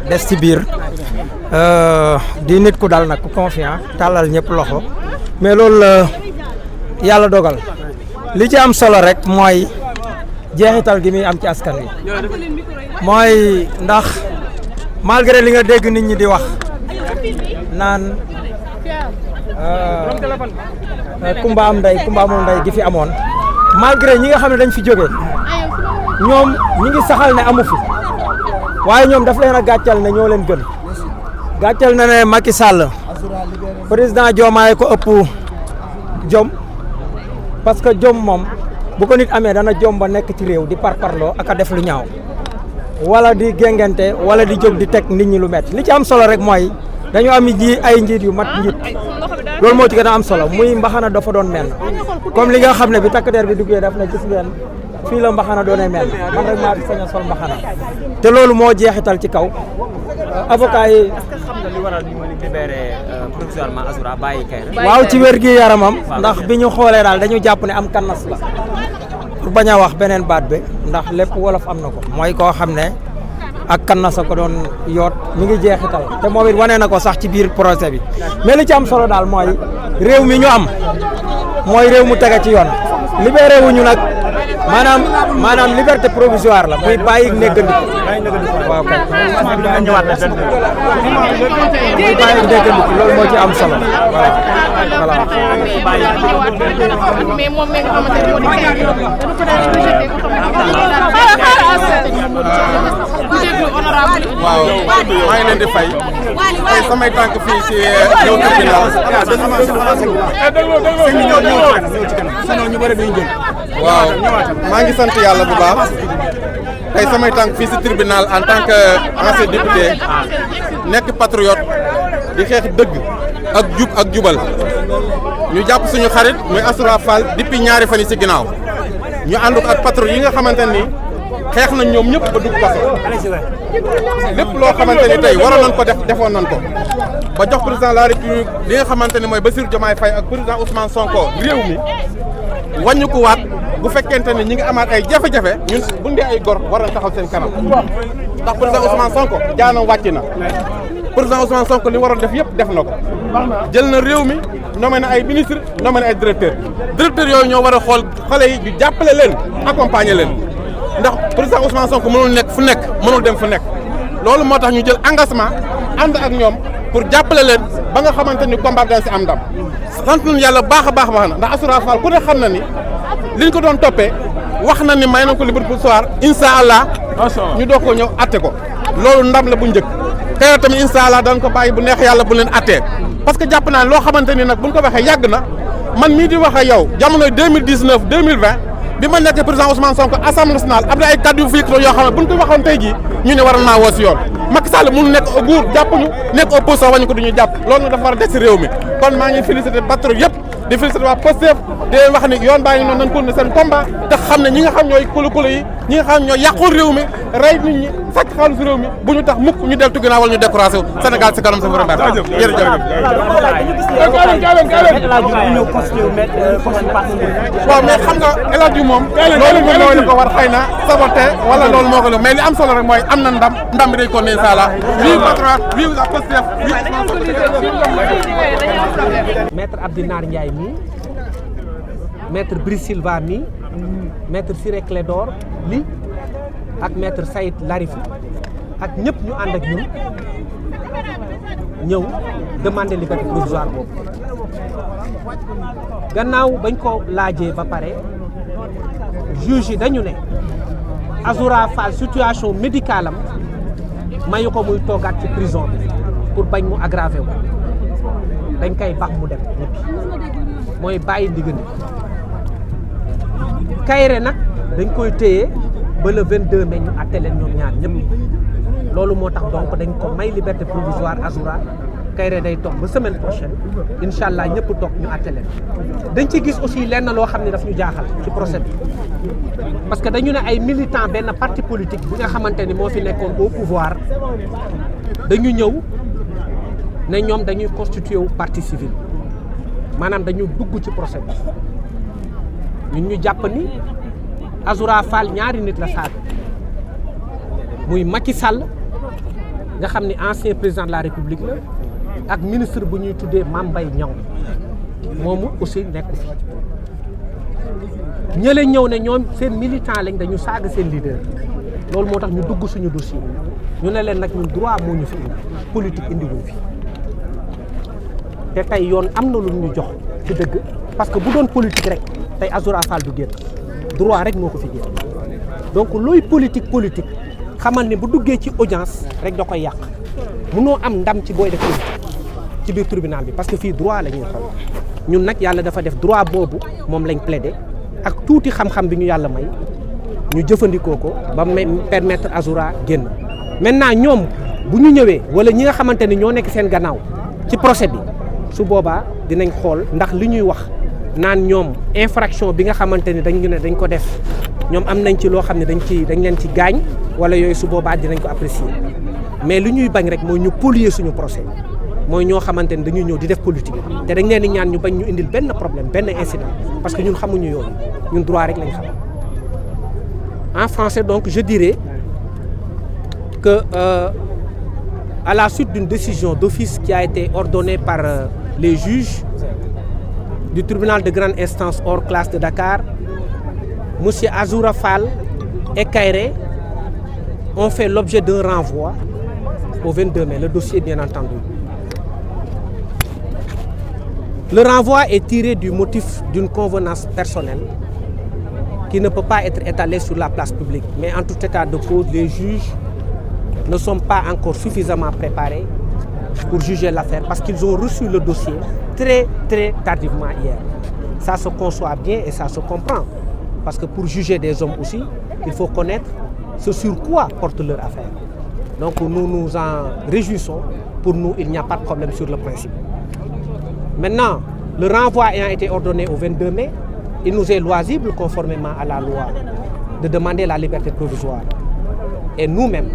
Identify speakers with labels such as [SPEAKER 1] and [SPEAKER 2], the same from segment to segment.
[SPEAKER 1] des ci biir di nit ku dal nag ku confiant tàllal ñëpp loxo mais loolu la yàlla dogal li ci am solo rek mooy jeexital gi muy am ci askan wi mooy ndax malgré li nga dégg nit ñi di wax naan kumba am ndey kumba amul ndey gi fi amoon malgré ñi nga xam ne dañ fi jóge ñoom ñi ngi saxal ne amu fi waaye ñoom daf leen a gàccal ne ñoo leen gën gàccal na ne Macky Sall président Diomaye ko ëpp jom parce que jom moom bu ko nit amee dana jom ba nekk ci réew di parparloo ak a def lu ñaaw wala di géngante wala di jóg di teg nit ñi lu métti li ci am solo rek mooy dañu am ay njiit yu mat njiit loolu moo ci gën a am solo muy mbaxana dafa doon mel comme li nga xam ne bi takk der bi duggee daf na gis ngeen fii la mbaxana doonee mel man rek maa fi sañ a sol mbaxana te loolu moo jeexital ci kaw avocat yi.
[SPEAKER 2] est-ce que xam nga li waral ñu libéré provisoirement Azoura bàyyi Kairé.
[SPEAKER 1] waaw ci wér gi yaramam ndax bi ñu xoolee daal dañu jàpp ne am kannas la pour bañ a wax beneen baat bi ndax lépp wolof am na ko mooy koo xam ne ak kannasa ko doon yoot mi ngi jeexital te moom it wane na ko sax ci biir projet bi mais li ci am solo daal mooy réew mi ñu am mooy réew mu tege ci yoon libéré wuñu nag maanaam liberté provisoire la muy bàyyi néggandiku waaw kay muy bàyyi néggandiku loolu moo ci am solo voilà
[SPEAKER 3] mais moom mi nga xamante ne moo di dañu ko daal di rejeté
[SPEAKER 4] waaw maa ngi leen di fay tey samay tànk fii si ñëw tribunal waaw maa ngi sant yàlla bu baax tey samay tànk fii si tribunal en tant que ancien député nekk patriote di xeex dëgg ak jub ak jubal ñu jàpp suñu xarit muy Azoura Fall depuis ñaari fan yi si ginnaaw ñu ànd ko ak patriote yi nga xamante ni xeex nañ ñoom ñëpp ba dugg kaso lépp loo xamante ni tey waroon nañ ko defoon nañ ko ba jox président de la république li nga xamante ni mooy Bassirou Diomaye Faye ak président Ousmane Sonko réew mi wàññi ko waat bu fekkente ni ñi ngi amaat ay jafe-jafe ñun bu ndee ay gor war nañ taxaw seen kanam ndax président Ousmane Sonko jaanam wàcc na président Ousmane Sonko li waroon def yëpp def na ko jël na réew mi nommé na ay ministre nommé na ay directeur yooyu ñoo war a xool xale yi ñu jàppale leen accompagner leen ndax président Ousmane Sonko mënul nekk fu nekk mënul dem fu nekk loolu moo tax ñu jël engagement ànd ak ñoom pour jàppale leen ba nga xamante ni combat dañ si am ndam sant nañu yàlla baax a baax na ndax Azoura Fall ku ne xam na ni liñ ko doon toppee wax na ni may nañ ko liberté provisoire incha allah ñu doog ko ñëw atte ko loolu ndam la bu njëkk Kairé tamit incha allah dañ ko bàyyi bu neex yàlla bu leen attee parce que jàpp naa loo xamante ni nag buñ ko waxee yàgg na man mii di wax ak yow jamonoy 2019 2020 bi ma nekkee président Ousmane Sonko assemblée nationale am na ay kaddu yu fi yoo xam ne buñ ko waxoon tey jii ñu ne waroon naa woo si yoon Macky Sall mënu nekk nguur jàpp ñu nekk opposition wañu ko du ñu jàpp loolu nag dafa war a des si réew mi kon maa ngi félicité patriote yëpp di félicité waa Pastef di leen wax ni yoon baa ngi noonu nañ ko ne seen combat te xam ne ñi nga xam ñooy kulu yi ñi nga xam ñooy yàqul réew mi rey nit ñi sàcc xaalis réew mi bu ñu tax mukk ñu deltu ginnaaw wala ñu découragé wu Sénégal si kanam sa vraiment waaw mais xam nga El Hadj moom loolu moom moo ko war xëy na saboté wala loolu moo ko mais li am solo rek mooy am na ndam bi dañ ko ne incha allah vive patriote vive la Pastef
[SPEAKER 5] maître Abdinar Ndiaye mii maître Brice Silva mii maître Ciré Clédor Ly ak maître Saïd Larifou ak ñëpp ñu ànd ak ñun ñëw demander liberté provisoire boobu gannaaw bañ ko laajee ba pare juge yi dañu ne Azoura Fall situation médicale am mayu ko muy toogaat ci prison bi pour bañ mu aggravé wu dañ koy bax mu dem ñibbi mooy bàyyi ndiggandi Kairé nag dañ koy téye ba le 22 mai ñu àtte leen ñoom ñaar ñëpp loolu moo tax donc dañ ko may liberté provisoire Azoura Kairé day toog ba semaine prochaine incha allah ñëpp toog ñu àtte leen dañ ci gis aussi lenn loo xam ne daf ñu jaaxal ci procès bi parce que dañu ne ay militants benn parti politique bi nga xamante ni moo fi nekkoon au pouvoir dañu ñëw ne ñoom dañuy constitué wu partie civile maanaam dañu dugg ci procès bi ñun ñu jàpp ni Azoura Fall ñaari nit la saaga muy Macky Sall nga xam ni ancien président de la République la ak ministre bu ñuy tuddee Mame Mbaye Niang moomu aussi nekku fi ñële ñëw ne ñoom seen militant lañ dañu saaga seen leader loolu moo tax ñu dugg suñu dossier ñu ne leen nag ñun droit moo ñu fi indi politique indi wuñ fi te tey yoon am na lu ñu jox ci dëgg parce que bu doon politique rek tey Azoura Fall du génn droit rek moo ko fi génn donc looy politique xamal ne bu duggee ci audience rek da koy yàq mënoo am ndam ci booy def politique ci biir tribunal bi parce que fii droit la ñuy xool ñun nag yàlla dafa def droit boobu moom lañ plaider ak tuuti xam-xam bi ñu yàlla may ñu jëfandikoo ko ba permettre Azoura génn maintenant ñoom bu ñu ñëwee wala ñi nga xamante ni ñoo nekk seen gannaaw ci procès bi su boobaa dinañ xool ndax li ñuy wax naan ñoom infraction bi nga xamante ni dañ ko def ñoom am nañ ci loo xam ne dañ leen ci gaañ wala yooyu su boobaa dinañ ko apprécier mais li ñuy bañ rek mooy ñu polluer suñu procès mooy ñoo xamante ni dañuy ñëw di def politique te dañ leen di ñaan ñu bañ ñu indil benn problème benn incident parce que ñun xamuñu yoon ñun droit rek lañ xam en français donc je dirais que à la suite d'une décision d'office qui a été ordonnée par les juges du tribunal de grande instance hors classe de Dakar, monsieur Azoura Fall et Kairé ont fait l'objet d'un renvoi au 22 mai, le dossier bien entendu. Le renvoi est tiré du motif d'une convenance personnelle qui ne peut pas être étalée sur la place publique. Mais en tout état de cause, les juges ne sont pas encore suffisamment préparés pour juger l'affaire parce qu'ils ont reçu le dossier très tardivement hier. Ça se conçoit bien et ça se comprend. Parce que pour juger des hommes aussi, il faut connaître ce sur quoi porte leur affaire. Donc nous nous en réjouissons. Pour nous, il n'y a pas de problème sur le principe. Maintenant, le renvoi ayant été ordonné au 22 mai, il nous est loisible, conformément à la loi, de demander la liberté provisoire. Et nous-mêmes,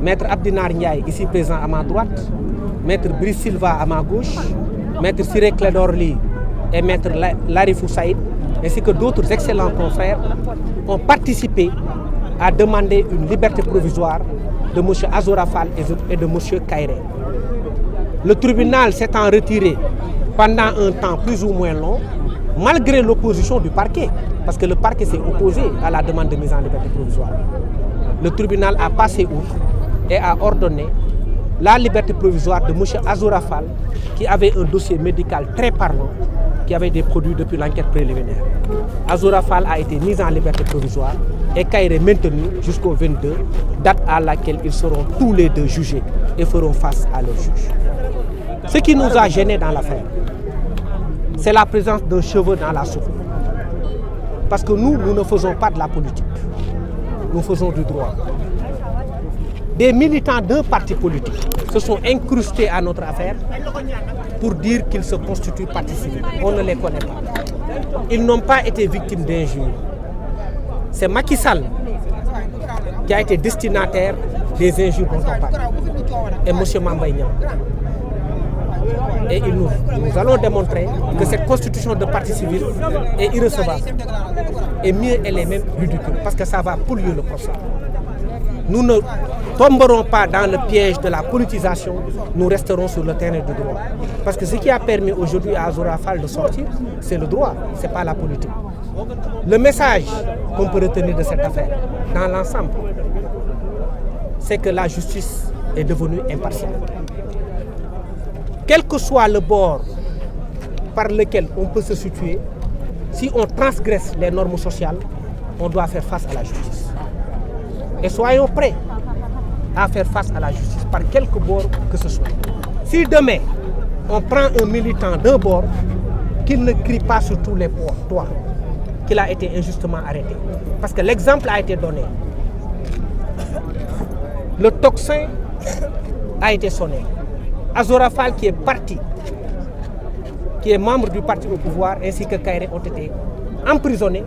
[SPEAKER 5] Maître Abdinar Ndiaye, ici présent à ma droite, Maître Brice Silva à ma gauche, Maître Ciré Clédor Ly et Maître Larifou Saïd, ainsi que d'autres excellents confrères, ont participé à demander une liberté provisoire de M. Azoura Fall et de M. Kairé. Le tribunal s'étant retiré pendant un temps plus ou moins long, malgré l'opposition du parquet, parce que le parquet s'est opposé à la demande de mise en liberté provisoire. Le tribunal a passé outre et a ordonné la liberté provisoire de M. Azoura Fall, qui avait un dossier médical très parlant, qui avait des produits depuis l'enquête préliminaire. Azoura Fall a été mis en liberté provisoire et Kairé maintenu jusqu'au 22, date à laquelle ils seront tous les deux jugés et feront face à leur juge. Ce qui nous a gênés dans l'affaire, c'est la présence d'un cheveu dans la soupe. Parce que nous ne faisons pas de la politique. Nous faisons du droit. Des militants d'un parti politique se sont incrustés à notre affaire pour dire qu'ils se constituent partie civile. On ne les connaît pas. Ils n'ont pas été victimes d'injures. C'est Macky Sall qui a été destinataire des injures dont on parle. Et M. Mame Mbaye Niang. Et nous allons démontrer que cette constitution de partie civile est irrecevable. Et mieux, elle est même ridicule, parce que ça va polluer le procès. Nous ne tomberons pas dans le piège de la politisation, nous resterons sur le terrain du droit. Parce que ce qui a permis aujourd'hui à Azoura Fall de sortir, c'est le droit, ce n'est pas la politique. Le message qu'on peut retenir de cette affaire, dans l'ensemble, c'est que la justice est devenue impartiale. Quel que soit le bord par lequel on peut se situer, si on transgresse les normes sociales, on doit faire face à la justice. Et soyons prêts à faire face à la justice par quelque bord que ce soit. Si demain, on prend un militant d'un bord, qu'il ne crie pas sur tous les toits qu'il a été injustement arrêté. Parce que l'exemple a été donné. Le tocsin a été sonné. Azoura Fall qui est parti, qui est membre du parti au pouvoir, ainsi que Kairé ont été emprisonnés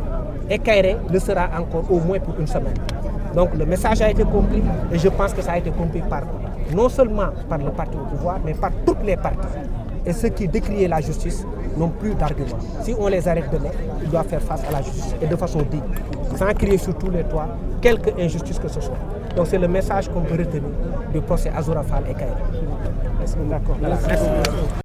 [SPEAKER 5] et Kairé le sera encore au moins pour une semaine. Donc le message a été compris et je pense que ça a été compris non seulement par le parti au pouvoir, mais par toutes les parties. Et ceux qui décriaient la justice n'ont plus d'arguments. Si on les arrête demain, ils doivent faire face à la justice et de façon digne, sans crier sur tous les toits, quelque injustice que ce soit. Donc c'est le message qu'on peut retenir du procès Azoura Fall et Kairé. D'accord.